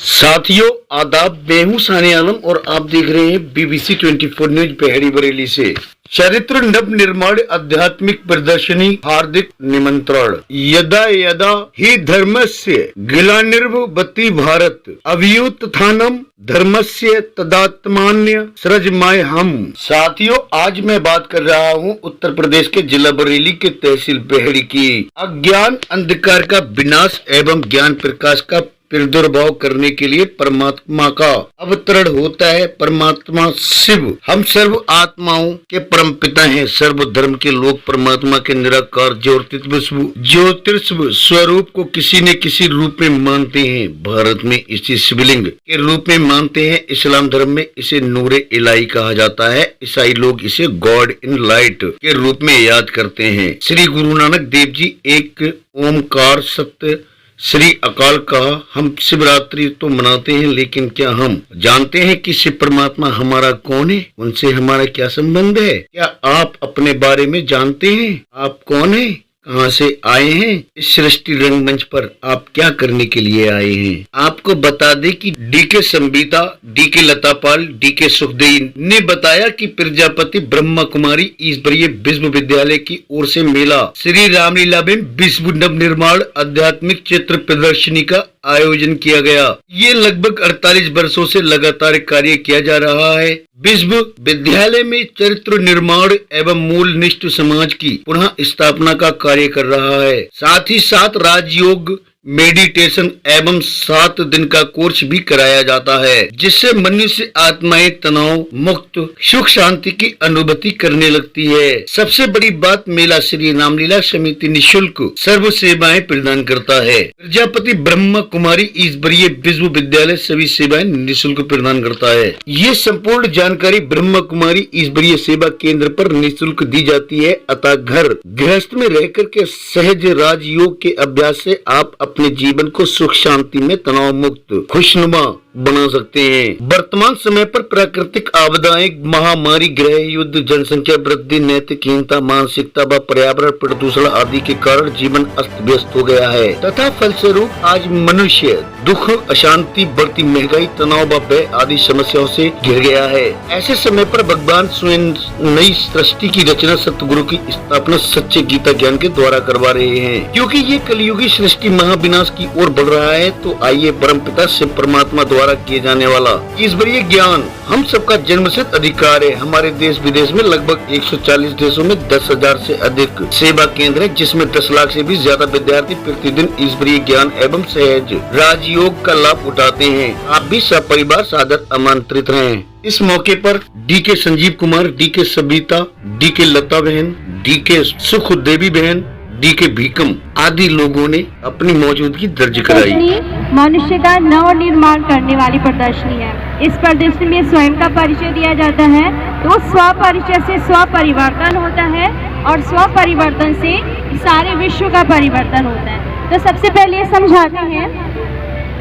साथियों आदाब, मैं हूं सानी आलम और आप देख रहे हैं BBC 24 न्यूज पहेड़ी बरेली से। चरित्र नव निर्माण आध्यात्मिक प्रदर्शनी हार्दिक निमंत्रण। यदा यदा ही धर्मस्य ग्लानिर्भवति भारत अभ्युत्थानम धर्मस्य तदात्मान्य सृजमाय हम। साथियों, आज मैं बात कर रहा हूं उत्तर प्रदेश के जिला बरेली के तहसील पहेड़ी की। अज्ञान अंधकार का विनाश एवं ज्ञान प्रकाश का प्रादुर्भाव करने के लिए परमात्मा का अवतरण होता है। परमात्मा शिव हम सर्व आत्माओं के परम पिता हैं। सर्व धर्म के लोग परमात्मा के निराकार ज्योतिर्स्व स्वरूप को किसी न किसी रूप में मानते हैं। भारत में इसे शिवलिंग के रूप में मानते हैं। इस्लाम धर्म में इसे नूरे इलाही कहा जाता है। ईसाई लोग इसे गॉड इन लाइट के रूप में याद करते हैं। श्री गुरु नानक देव जी एक ओमकार सत्य श्री अकाल का हम शिवरात्रि तो मनाते हैं, लेकिन क्या हम जानते हैं कि शिव परमात्मा हमारा कौन है? उनसे हमारा क्या संबंध है? क्या आप अपने बारे में जानते हैं? आप कौन है? कहाँ से आए हैं? इस सृष्टि रंगमंच पर आप क्या करने के लिए आए हैं? आपको बता दें कि DK संबीता, DK लतापाल, DK सुखदेव ने बताया कि प्रजापति ब्रह्मा कुमारी ईश्वरीय विश्वविद्यालय की ओर से मेला श्री रामलीला में विश्व नव निर्माण आध्यात्मिक चित्र प्रदर्शनी का आयोजन किया गया। ये लगभग 48 वर्षों से लगातार कार्य किया जा रहा है। विश्वविद्यालय में चरित्र निर्माण एवं मूल निष्ठ समाज की पुनः स्थापना का कार्य कर रहा है। साथ ही साथ राजयोग, मेडिटेशन एवं 7 दिन का कोर्स भी कराया जाता है, जिससे मनुष्य आत्माएं तनाव मुक्त सुख शांति की अनुभूति करने लगती है। सबसे बड़ी बात, मेला श्री रामलीला समिति निःशुल्क सर्व सेवाएं प्रदान करता है। प्रजापति ब्रह्मा कुमारी ईश्वरीय विश्वविद्यालय सभी सेवाएं निःशुल्क प्रदान करता है। ये संपूर्ण जानकारी ब्रह्मा कुमारी ईश्वरीय सेवा केंद्र पर निःशुल्क दी जाती है। अतः घर गृहस्थ में रहकर के सहज राजयोग के अभ्यास से आप अपने जीवन को सुख शांति में तनाव मुक्त खुशनुमा बना सकते हैं। वर्तमान समय पर प्राकृतिक आपदाएं, महामारी, गृह युद्ध, जनसंख्या वृद्धि, नैतिकहीनता, मानसिकता व पर्यावरण प्रदूषण आदि के कारण जीवन अस्त व्यस्त हो गया है तथा फलस्वरूप आज मनुष्य दुख, अशांति, बढ़ती महंगाई, तनाव व भय आदि समस्याओं से घिर गया है। ऐसे समय पर भगवान स्वयं नई सृष्टि की रचना सतगुरु की स्थापना सच्चे गीता ज्ञान के द्वारा करवा रहे हैं। क्योंकि ये कलयुगी सृष्टि महाविनाश की ओर बढ़ रहा है, तो आइए परमपिता शिव परमात्मा द्वारा किए जाने वाला ईश्वरीय ज्ञान हम सबका जन्मसिद्ध अधिकार है। हमारे देश विदेश में लगभग 140 देशों में 10,000 से अधिक सेवा केंद्र है, जिसमें 10 लाख से भी ज्यादा विद्यार्थी प्रतिदिन ईश्वरीय ज्ञान एवं सहज राजयोग का लाभ उठाते हैं। आप भी सब परिवार सादर आमंत्रित हैं। इस मौके पर DK Sanjeev Kumar, DK Sabita, DK लता बहन, DK सुखदेवी बहन, DK भीकम आदि लोगों ने अपनी मौजूदगी दर्ज कराई। मनुष्य का नव निर्माण करने वाली प्रदर्शनी है। इस प्रदर्शनी में स्वयं का परिचय दिया जाता है, तो स्व परिचय से स्व परिवर्तन होता है और स्व परिवर्तन से सारे विश्व का परिवर्तन होता है। तो सबसे पहले ये समझाते हैं,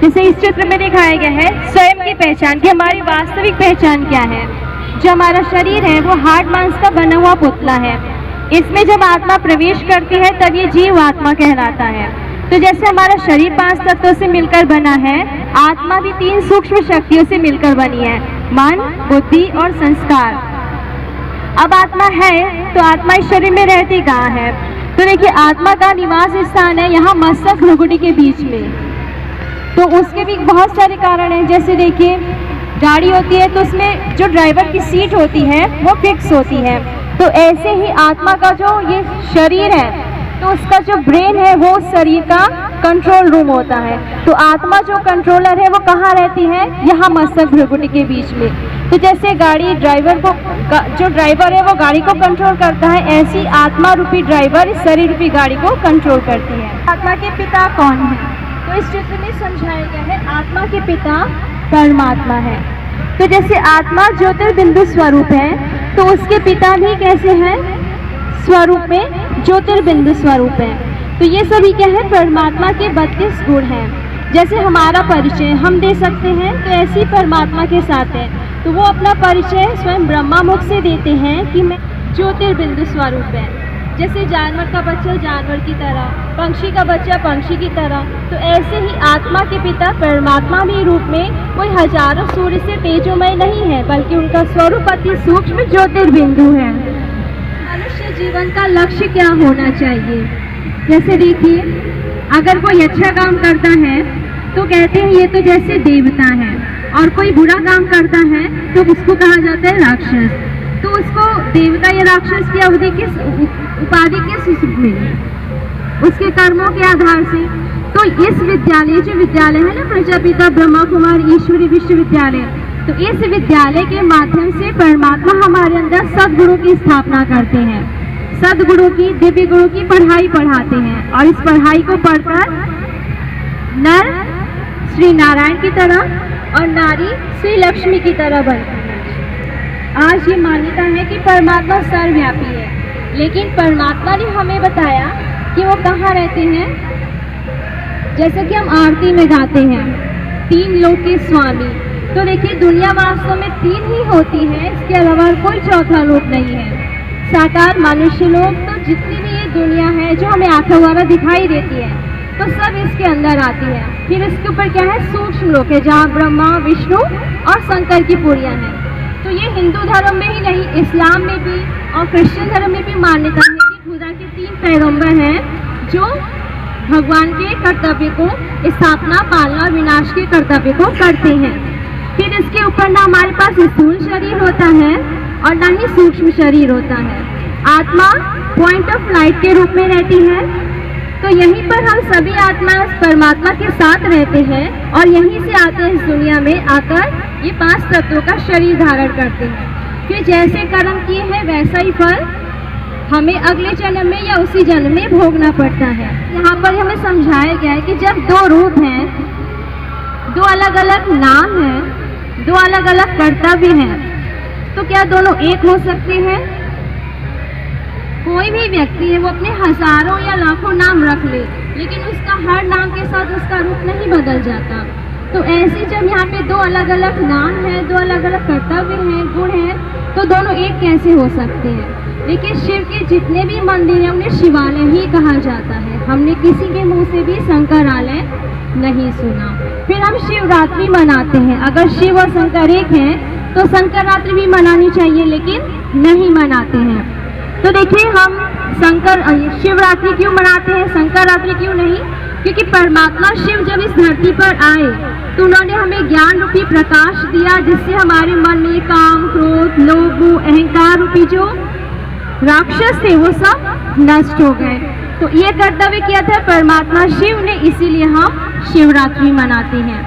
जैसे इस चित्र में दिखाया गया है, स्वयं की पहचान की हमारी वास्तविक पहचान क्या है। जो हमारा शरीर है वो हाड़ मांस का बना हुआ पुतला है। इसमें जब आत्मा प्रवेश करती है तब ये जीव आत्मा कहलाता है। तो जैसे हमारा शरीर 5 तत्वों से मिलकर बना है, आत्मा भी 3 सूक्ष्म शक्तियों से मिलकर बनी है, मन, बुद्धि और संस्कार। अब आत्मा है तो आत्मा इस शरीर में रहती कहाँ है? तो देखिए, आत्मा का निवास स्थान है यहाँ मस्तक भ्रुकुटी के बीच में। तो उसके भी बहुत सारे कारण हैं। जैसे देखिए, गाड़ी होती है तो उसमें जो ड्राइवर की सीट होती है वो फिक्स होती है। तो ऐसे ही आत्मा का जो ये शरीर है, तो उसका जो ब्रेन है वो शरीर का कंट्रोल रूम होता है। तो आत्मा जो कंट्रोलर है वो कहाँ रहती है? यहाँ मस्तक भ्रुकुटी के बीच में। तो जैसे गाड़ी ड्राइवर को, जो ड्राइवर है वो गाड़ी को कंट्रोल करता है, ऐसी आत्मा रूपी ड्राइवर इस शरीर रूपी गाड़ी को कंट्रोल करती है। आत्मा के पिता कौन है? तो इस चित्र में समझाया गया है, आत्मा के पिता परमात्मा है। तो जैसे आत्मा ज्योतिर्बिंदु स्वरूप है, तो उसके पिता भी कैसे हैं? स्वरूप में ज्योतिर्बिंदु स्वरूप है। तो ये सभी क्या है? परमात्मा के 32 गुण हैं। जैसे हमारा परिचय हम दे सकते हैं, तो ऐसी परमात्मा के साथ है। तो वो अपना परिचय स्वयं ब्रह्मा मुख से देते हैं कि मैं ज्योतिर्बिंदु स्वरूप है। जैसे जानवर का बच्चा जानवर की तरह, पंक्षी का बच्चा पंक्षी की तरह, तो ऐसे ही आत्मा के पिता परमात्मा में रूप में कोई हजारों सूर्य से तेजोमय नहीं है, बल्कि उनका स्वरूप अति सूक्ष्म ज्योतिर्बिंदु है। मनुष्य जीवन का लक्ष्य क्या होना चाहिए? जैसे देखिए, अगर कोई अच्छा काम करता है तो कहते हैं ये तो जैसे देवता है, और कोई बुरा काम करता है तो उसको कहा जाता है राक्षस। तो उसको देवता या राक्षस की अवधि किस उपाधि किस मिली? उसके कर्मों के आधार से। तो इस विद्यालय जो विद्यालय है ना, प्रजापिता ब्रह्मा कुमार ईश्वरी विश्वविद्यालय, तो इस विद्यालय के माध्यम से परमात्मा हमारे अंदर सद्गुरु की स्थापना करते हैं, सद्गुरु की दिव्य गुरु की पढ़ाई पढ़ाते हैं, और इस पढ़ाई को पढ़कर नर श्री नारायण की तरह और नारी श्री लक्ष्मी की तरह बनती है। आज ये मान्यता है कि परमात्मा सर्वव्यापी है, लेकिन परमात्मा ने हमें बताया कि वो कहाँ रहते हैं। जैसे कि हम आरती में गाते हैं, तीन लोक के स्वामी, तो देखिए दुनिया वास्तव में तीन ही होती है, इसके अलावा कोई चौथा लोक नहीं है। साकार मनुष्य लोक, तो जितनी भी ये दुनिया है जो हमें आंखों द्वारा दिखाई देती है, तो सब इसके अंदर आती है। फिर इसके ऊपर क्या है? सूक्ष्म लोक है, जहाँ ब्रह्मा विष्णु और शंकर की पुरियां हैं। तो ये हिंदू धर्म में ही नहीं, इस्लाम में भी और क्रिश्चियन धर्म में भी मान्यता है कि खुदा के तीन पैगंबर हैं जो भगवान के कर्तव्य को, स्थापना पालना और विनाश के कर्तव्य को करते हैं। फिर इसके ऊपर ना हमारे पास स्थूल शरीर होता है और ना ही सूक्ष्म शरीर होता है। आत्मा पॉइंट ऑफ लाइट के रूप में रहती है, तो यहीं पर हम सभी आत्मा परमात्मा के साथ रहते हैं, और यहीं से आते हैं इस दुनिया में आकर ये 5 तत्वों का शरीर धारण करते हैं। फिर जैसे कर्म किए हैं वैसा ही फल हमें अगले जन्म में या उसी जन्म में भोगना पड़ता है। यहाँ पर हमें समझाया गया है कि जब दो रूप हैं, दो अलग अलग नाम हैं, दो अलग अलग कर्तव्य हैं, तो क्या दोनों एक हो सकते हैं? कोई भी व्यक्ति है वो अपने हजारों या लाखों नाम रख ले, लेकिन उसका हर नाम के साथ उसका रूप नहीं बदल जाता। तो ऐसे जब यहाँ पे दो अलग अलग नाम हैं, दो अलग अलग कर्तव्य हैं, गुण हैं, तो दोनों एक कैसे हो सकते हैं? लेकिन शिव के जितने भी मंदिर हैं उन्हें शिवालय ही कहा जाता है। हमने किसी के मुंह से भी शंकरालय नहीं सुना। फिर हम शिवरात्रि मनाते हैं। अगर शिव और शंकर एक हैं तो शंकरात्रि भी मनानी चाहिए, लेकिन नहीं मनाते हैं। तो देखिए, हम शिवरात्रि क्यों मनाते हैं, शंकरात्रि क्यों नहीं? क्योंकि परमात्मा शिव जब इस धरती पर आए तो उन्होंने हमें ज्ञान रूपी प्रकाश दिया, जिससे हमारे मन में काम, क्रोध, लोभ, अहंकार रूपी जो राक्षस थे वो सब नष्ट हो गए। तो ये कर्तव्य किया था परमात्मा शिव ने, इसीलिए हम शिवरात्रि मनाते हैं।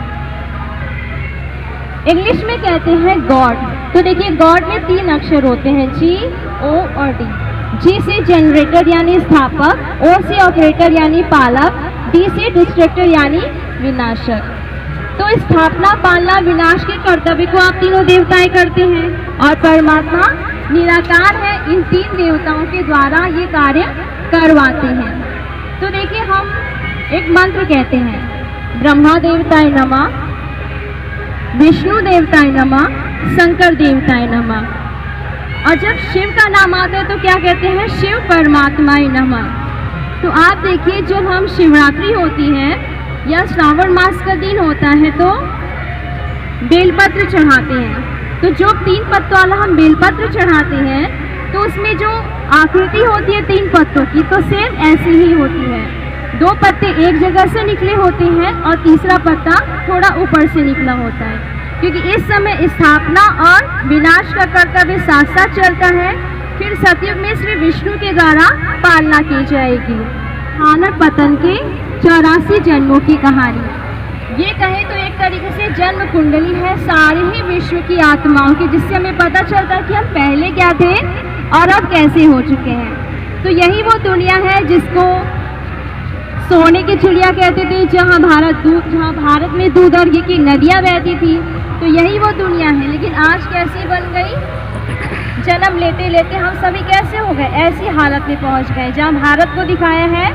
इंग्लिश में कहते हैं गॉड। तो देखिए, गॉड में 3 अक्षर होते हैं, जी, ओ और डी। जी से जनरेटर यानी स्थापक, ओ से ऑपरेटर यानी पालक, डी से डिस्ट्रक्टर यानी विनाशक। तो स्थापना, पालना, विनाश के कर्तव्य को आप तीनों देवताएं करते हैं, और परमात्मा निराकार है, इन 3 देवताओं के द्वारा ये कार्य करवाते हैं। तो देखिए, हम एक मंत्र कहते हैं, ब्रह्मा देवताय नमः, विष्णु देवताय नमः, शंकर देवताय नमः। और जब शिव का नाम आता है तो क्या कहते हैं? शिव परमात्माय नमः। तो आप देखिए, जब हम शिवरात्रि होती है या श्रावण मास का दिन होता है तो बेलपत्र चढ़ाते हैं। तो जो 3 पत्तों वाला हम बेलपत्र चढ़ाते हैं तो उसमें जो आकृति होती है 3 पत्तों की, तो सेम ऐसी ही होती है। 2 पत्ते एक जगह से निकले होते हैं और तीसरा पत्ता थोड़ा ऊपर से निकला होता है, क्योंकि इस समय स्थापना और विनाश का कर्तव्य साथ साथ चलता है। फिर सतयुग में श्री विष्णु के द्वारा पालना की जाएगी। आनर पतन के 84 जन्मों की कहानी, ये कहे तो एक तरीके से जन्म कुंडली है सारे ही विश्व की आत्माओं की, जिससे हमें पता चलता है कि हम पहले क्या थे और अब कैसे हो चुके हैं। तो यही वो दुनिया है जिसको सोने की चिड़िया कहते थे, जहाँ भारत में दूध और घी की नदियाँ बहती थी। तो यही वो दुनिया है। लेकिन आज कैसी बन गई, जन्म लेते लेते हम सभी कैसे हो गए, ऐसी हालत में पहुंच गए जहां भारत को दिखाया है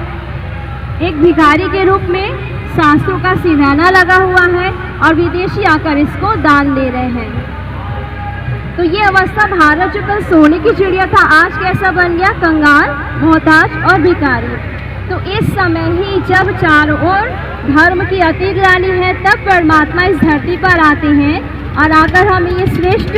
एक भिखारी के रूप में, सांसों का सिरहाना लगा हुआ है और विदेशी आकर इसको दान दे रहे हैं। तो तो ये अवस्था भारत जो कल सोने की चिड़िया था आज कैसा बन गया, कंगाल, मोहताज और भिखारी। तो इस समय ही जब चारों ओर धर्म की अतिग्लानि है तब परमात्मा इस धरती पर आते हैं और आकर हमें ये श्रेष्ठ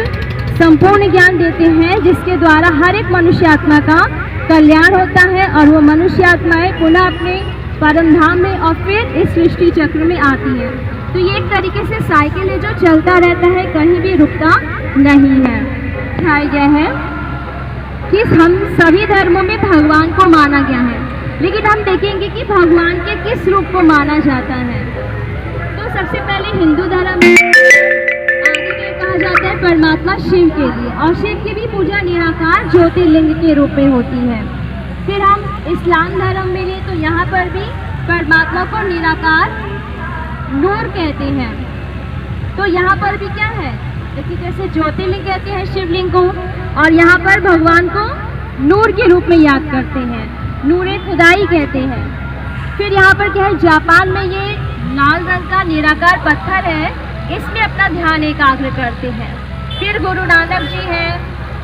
संपूर्ण ज्ञान देते हैं जिसके द्वारा हर एक मनुष्यात्मा का कल्याण होता है और वो मनुष्यात्माएं पुनः अपने परम धाम में और फिर इस सृष्टि चक्र में आती है। तो ये एक तरीके से साइकिल है जो चलता रहता है, कहीं भी रुकता नहीं है। दिखाया गया है कि हम सभी धर्मों में भगवान को माना गया है, लेकिन हम देखेंगे कि भगवान के किस रूप को माना जाता है। तो सबसे पहले हिंदू धर्म में आदिदेव कहा जाता है परमात्मा शिव के लिए, और शिव की भी पूजा निराकार ज्योतिर्लिंग के रूप में होती है। फिर हम इस्लाम धर्म में लें तो यहाँ पर भी परमात्मा को निराकार नूर कहते हैं। तो यहाँ पर भी क्या है, देखिए जैसे ज्योतिर्लिंग कहते हैं शिवलिंग को, और यहाँ पर भगवान को नूर के रूप में याद करते हैं, नूरे खुदाई कहते हैं। फिर यहाँ पर क्या है, जापान में ये लाल रंग का निराकार पत्थर है, इसमें अपना ध्यान एकाग्र करते हैं। फिर गुरु नानक जी हैं,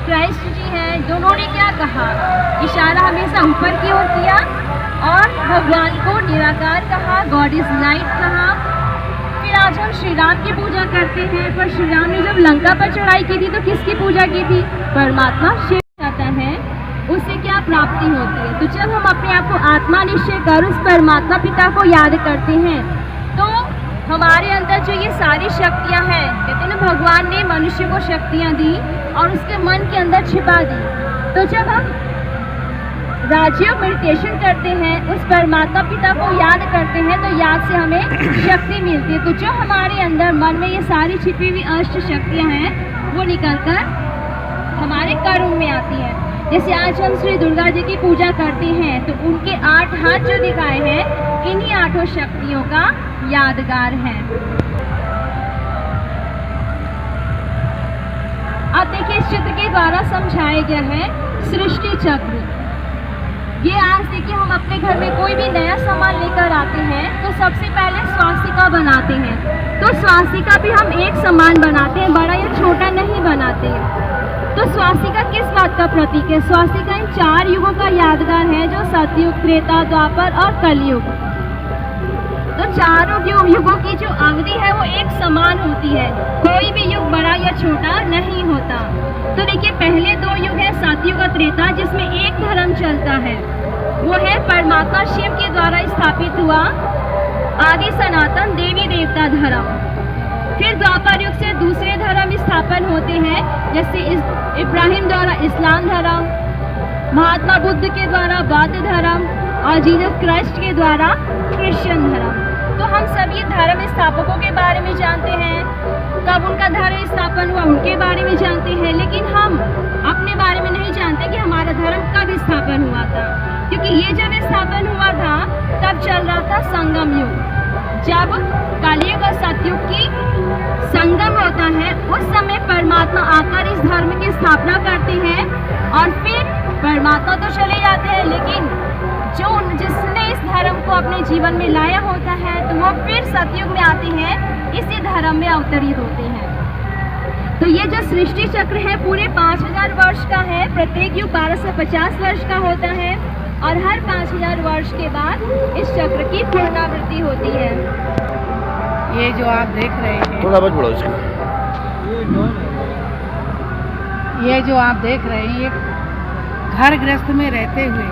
क्राइस्ट जी हैं, दोनों ने क्या कहा, इशारा हमेशा ऊपर की ओर किया और भगवान को निराकार कहा, गॉड इज लाइट कहा। फिर आज हम श्री राम की पूजा करते हैं, पर श्री राम ने जब लंका पर चढ़ाई की थी तो किसकी पूजा की थी, परमात्मा शिव जाता है, उससे क्या प्राप्ति होती है। तो जब हम अपने आप को आत्मा निश्चय कर उस परमात्मा पिता को याद करते हैं तो हमारे अंदर जो ये सारी शक्तियां हैं, कहते हैं ना भगवान ने मनुष्य को शक्तियां दी और उसके मन के अंदर छिपा दी। तो जब हम राजयोग मेडिटेशन करते हैं, उस परमात्मा पिता को याद करते हैं, तो याद से हमें शक्ति मिलती है। तो जो हमारे अंदर मन में ये सारी छिपी हुई अष्ट शक्तियां हैं वो निकलकर हमारे कर्म में आती हैं। जैसे आज हम श्री दुर्गा जी की पूजा करते हैं तो उनके 8 हाथ जो दिखाए हैं इन्हीं 8 शक्तियों का यादगार है। अब देखिए इस चित्र के द्वारा समझाया गया है सृष्टि चक्र। ये आज देखिए हम अपने घर में कोई भी नया सामान लेकर आते हैं तो सबसे पहले स्वास्तिका बनाते हैं। तो स्वास्तिका भी हम एक समान बनाते हैं, बड़ा या छोटा नहीं बनाते हैं। तो स्वास्तिका किस बात का प्रतीक है, स्वास्तिका इन 4 युगों का यादगार है जो सतयुग, त्रेता, द्वापर और कलयुग। तो चारों युगों की जो अवधि है वो एक समान होती है, कोई भी युग बड़ा या छोटा नहीं होता। तो देखिए पहले 2 युग है सतयुग और त्रेता, जिसमें एक धर्म चलता है, वो है परमात्मा शिव के द्वारा स्थापित हुआ आदि सनातन देवी देवता धर्म। फिर द्वापर युग से दूसरे धर्म स्थापन होते हैं, जैसे इब्राहिम द्वारा इस्लाम धर्म, महात्मा बुद्ध के द्वारा बौद्ध धर्म और जीसस क्राइस्ट के द्वारा क्रिश्चियन धर्म। तो हम सभी धर्म स्थापकों के बारे में जानते हैं, कब उनका धर्म स्थापन हुआ उनके बारे में जानते हैं, लेकिन हम अपने बारे में नहीं जानते कि हमारा धर्म कब स्थापन हुआ था। क्योंकि ये जब स्थापन हुआ था तब चल रहा था संगम युग, जब कलयुग और सतयुग की संगम होता है। उस समय परमात्मा आकर इस धर्म की स्थापना करते हैं और फिर परमात्मा तो चले जाते हैं, लेकिन जिसने इस धर्म को अपने जीवन में लाया होता है तो वो फिर सतयुग में आते हैं, इसी धर्म में अवतरित होते हैं। तो ये जो सृष्टि चक्र है पूरे 5000 वर्ष का है, प्रत्येक युग 1250 वर्ष का होता है और हर 5000 वर्ष के बाद इस चक्र की पुनरावृत्ति होती है। ये जो आप देख रहे हैं, थोड़ा बहुत बढ़ाओ इसको। ये जो आप देख रहे हैं, ये घर गृहस्थ में रहते हुए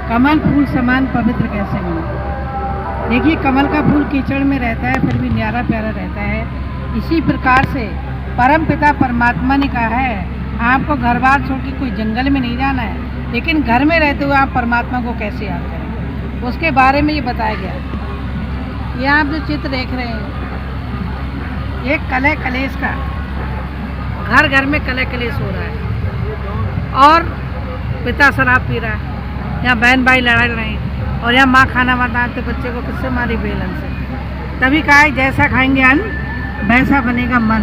कमल फूल समान पवित्र कैसे बने। देखिए कमल का फूल कीचड़ में रहता है फिर भी न्यारा प्यारा रहता है। इसी प्रकार से परम पिता परमात्मा ने कहा है आपको घर बार छोड़ के कोई जंगल में नहीं जाना है, लेकिन घर में रहते हुए आप परमात्मा को कैसे याद करें, उसके बारे में ये बताया गया। ये आप जो चित्र देख रहे हैं ये कलह कलेश का, घर घर में कलह कलेश हो रहा है और पिता शराब पी रहा है, यहाँ बहन भाई लड़ रहे हैं और यहाँ माँ खाना बनाते बच्चे को किससे मारी बेलन से। तभी कहा है जैसा खाएंगे अन्न वैसा बनेगा मन,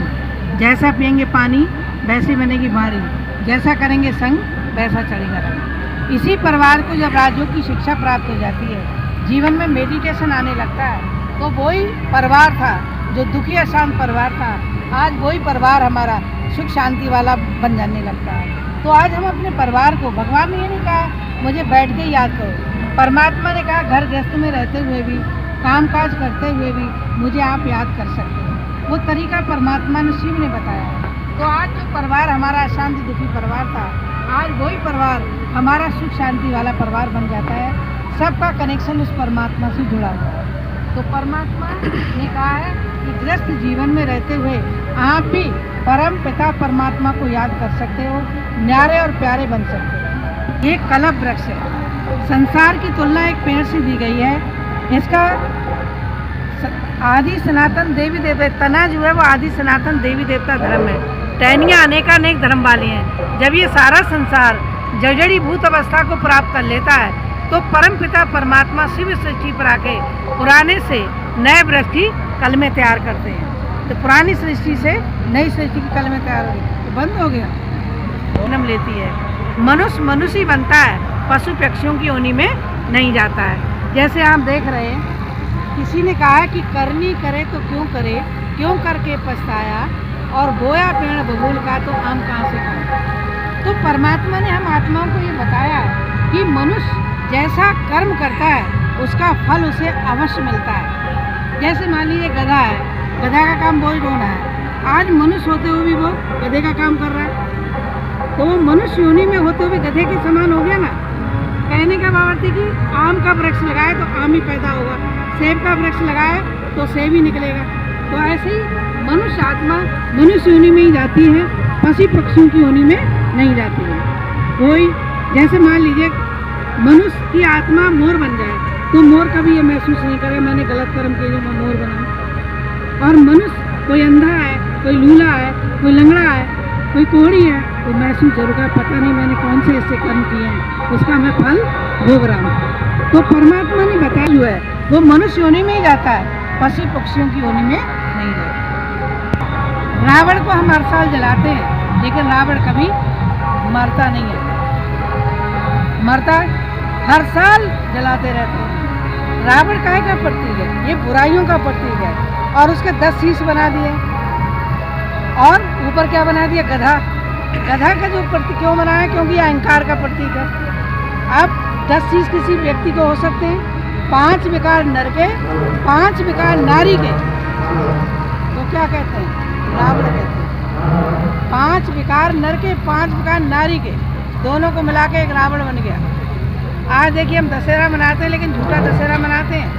जैसा पिएंगे पानी वैसी बनेगी बारी, जैसा करेंगे संग वैसा चढ़ेगा रंग। इसी परिवार को जब राजयोग की शिक्षा प्राप्त हो जाती है, जीवन में मेडिटेशन आने लगता है, तो वही परिवार था जो दुखी अशांत परिवार था, आज वही परिवार हमारा सुख शांति वाला बन जाने लगता है। तो आज हम अपने परिवार को, भगवान ने ये नहीं कहा मुझे बैठ के याद करो, परमात्मा ने कहा घर गृहस्थ में रहते हुए भी, काम काज करते हुए भी मुझे आप याद कर सकते हो। वो तरीका परमात्मा ने, शिव ने बताया है। तो आज जो परिवार हमारा अशांति दुखी परिवार था, आज वही परिवार हमारा सुख शांति वाला परिवार बन जाता है। सबका कनेक्शन उस परमात्मा से जुड़ा हुआ है। तो परमात्मा ने कहा है कि गृहस्थ जीवन में रहते हुए आप भी परम पिता परमात्मा को याद कर सकते हो, न्यारे और प्यारे बन सकते हो। ये कल्प वृक्ष है। संसार की तुलना एक पेड़ से दी गई है। इसका आदि सनातन देवी देवता, तना जो है वो आदि सनातन देवी देवता धर्म है। टहनियाँ अनेकानेक धर्म वाली हैं। जब ये सारा संसार जड़ी भूत अवस्था को प्राप्त कर लेता है तो परम पिता परमात्मा शिव सृष्टि पर आके पुराने से नए वृक्ष की कलमें तैयार करते हैं। तो पुरानी सृष्टि से नई सृष्टि की कलमें तैयार हो गई, तो बंद हो गया, जन्म लेती है। मनुष्य ही बनता है, पशु पक्षियों की योनि में नहीं जाता है। जैसे आप देख रहे हैं, किसी ने कहा है कि करनी करे तो क्यों करे, क्यों करके पछताया, और बोया पेड़ बबूल का तो आम कहाँ से खाए। तो परमात्मा ने हम आत्माओं को ये बताया कि मनुष्य जैसा कर्म करता है उसका फल उसे अवश्य मिलता है। जैसे मान लीजिए गधा है, गधा का काम बोझ ढोना है। आज मनुष्य होते हुए भी वो गधे का काम कर रहा है, तो वो मनुष्य योनि में होते हुए गधे के समान हो गया ना। कहने का भाव है कि आम का वृक्ष लगाए तो आम ही पैदा होगा, सेब का वृक्ष लगाए तो सेब ही निकलेगा। तो ऐसे ही मनुष्य आत्मा मनुष्य योनि में ही जाती है, पशु पक्षियों की योनि में नहीं जाती है। कोई जैसे मान लीजिए मनुष्य की आत्मा मोर बन जाए तो मोर कभी ये महसूस नहीं करे मैंने गलत कर्म किए जो मैं मोर बना। और मनुष्य कोई अंधा है, कोई लूला है, कोई लंगड़ा है, कोई कोढ़ी है, तो महसूस जरूर का पता नहीं मैंने कौन से ऐसे कर्म किए हैं, उसका मैं फल भोग रहा हूँ। तो परमात्मा ने बताया जो है वो मनुष्य योनि में ही जाता है, पशु पक्षियों की योनि में नहीं जाता। रावण को हम हर साल जलाते हैं, लेकिन रावण कभी मरता नहीं है। मरता हर साल जलाते रहते हैं। रावण काहे का प्रतीक है? ये बुराइयों का प्रतीक है। और उसके 10 शीश बना दिए, और ऊपर क्या बना दिया? गधा। गधा का जो प्रतीक क्यों बनाया? क्योंकि अहंकार का प्रतीक है। अब 10 शीश किसी व्यक्ति को हो सकते हैं, 5 विकार नर के, 5 विकार नारी के, तो क्या कहते हैं? रावण कहते हैं। 5 विकार नर के, 5 विकार नारी के, दोनों को मिला के एक रावण बन गया। आज देखिए हम दशहरा मनाते हैं, लेकिन झूठा दशहरा मनाते हैं।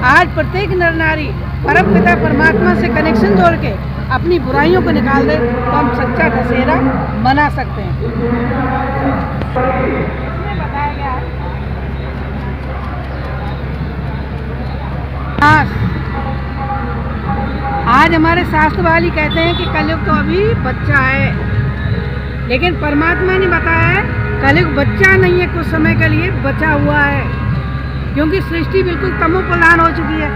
आज प्रत्येक नर नारी परम पिता परमात्मा से कनेक्शन जोड़ के अपनी बुराइयों को निकाल दे तो हम सच्चा दशहरा मना सकते हैं। बताया गया है आज हमारे शास्त्र वाली कहते हैं कि कलयुग तो अभी बच्चा है, लेकिन परमात्मा ने बताया है कलयुग बच्चा नहीं है, कुछ समय के लिए बचा हुआ है। क्योंकि सृष्टि बिल्कुल तमो प्रधान हो चुकी है।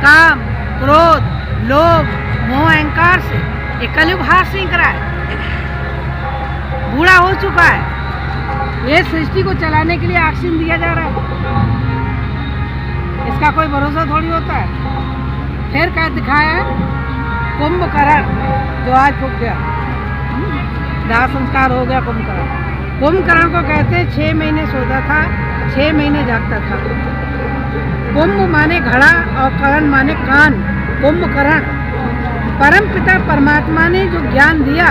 काम, क्रोध, लोभ, मोह, अहंकार से ये कलयुग हाथ से करा है, बूढ़ा हो चुका है। ये सृष्टि को चलाने के लिए ऑक्सीजन दिया जा रहा है, इसका कोई भरोसा थोड़ी होता है। फिर क्या दिखाया है? कुंभकर्ण जो आज फूक गया, दाह संस्कार हो गया कुंभकर्ण। कुंभकर्ण को कहते हैं 6 महीने सोता था, 6 महीने जागता था। कुंभ माने घड़ा और कर्ण माने कान, कुंभकर्ण। परम पिता परमात्मा ने जो ज्ञान दिया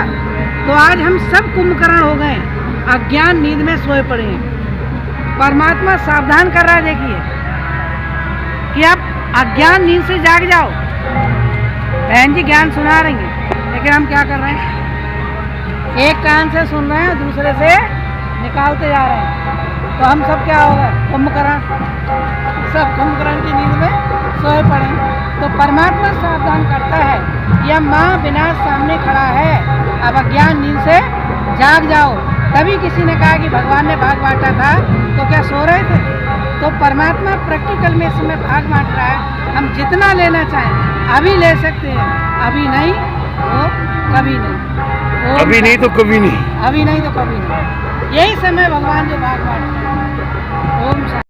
तो आज हम सब कुंभकर्ण हो गए, अज्ञान नींद में सोए पड़े हैं। परमात्मा सावधान कर रहा है, देखिए कि आप अज्ञान नींद से जाग जाओ। बहन जी ज्ञान सुना रही हैं, लेकिन हम क्या कर रहे हैं? एक कान से सुन रहे हैं, दूसरे से निकालते जा रहे हैं। तो हम सब क्या होगा? कुंभकर्ण। सब कुंभकर्ण की नींद में सोए पड़े हैं। तो परमात्मा सावधान करता है, यह माँ विनाश सामने खड़ा है, अब अज्ञान नींद से जाग जाओ। तभी किसी ने कहा कि भगवान ने भाग बांटा था, तो क्या सो रहे थे? तो परमात्मा प्रैक्टिकल में इस समय भाग बांट रहा है। हम जितना लेना चाहें अभी ले सकते हैं, अभी नहीं तो कभी नहीं। अभी नहीं तो कभी नहीं, अभी नहीं तो कभी नहीं। यही समय भगवान जो भाग बांट रहे हैं। ओम शांति।